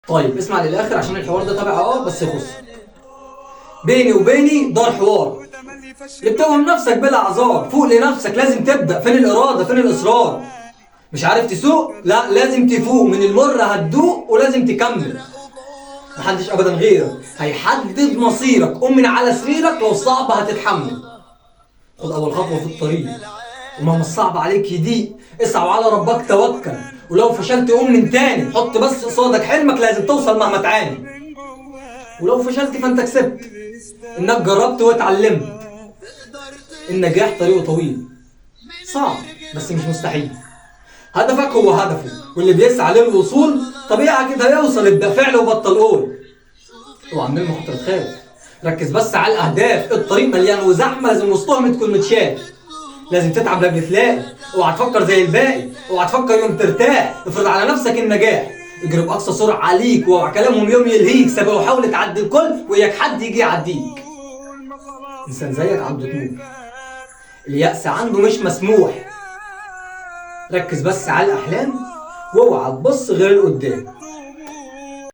طيب اسمع للاخر عشان الحوار ده تبع بس يخص بيني وبيني دار حوار. بتتوهم نفسك بلا اعذار، فوق لنفسك لازم تبدا. فين الاراده؟ فين الاصرار؟ مش عارف تسوق؟ لا لازم تفوق. من المر هتدوق ولازم تكمل. محدش ابدا غيرك هيحدد مصيرك. قوم من على سريرك، لو صعب هتتحمل. خد اول خطوه في الطريق ومهما الصعب عليك يضيق، اسعى وعلى ربك توكل. ولو فشلت قوم من تاني، حط بس قصادك حلمك، لازم توصل مهما تعاني. ولو فشلت فانت كسبت، انك جربت واتعلمت. النجاح طريقه طويل صعب بس مش مستحيل. هدفك هو هدفه، واللي بيسعى للوصول طبيعي اكيد هيوصل. ابدا فعل وبطل قول. اوعى من المخاطره تخاف، ركز بس على الاهداف. الطريق مليان وزحمه، لازم وسطهم تكون متشاف. لازم تتعب لاجل تلاقي. اوعى تفكر زي الباقي، اوعى تفكر يوم ترتاح. افرض على نفسك النجاح، اجري باقصى سرعه عليك. واوعى كلامهم يوم يلهيك. سابق وحاول تعدي الكل وياك حد يجي يعديك. انسان زيك عنده طموح، اليأس عنده مش مسموح. ركز بس على الاحلام واوعى تبص غير لقدام.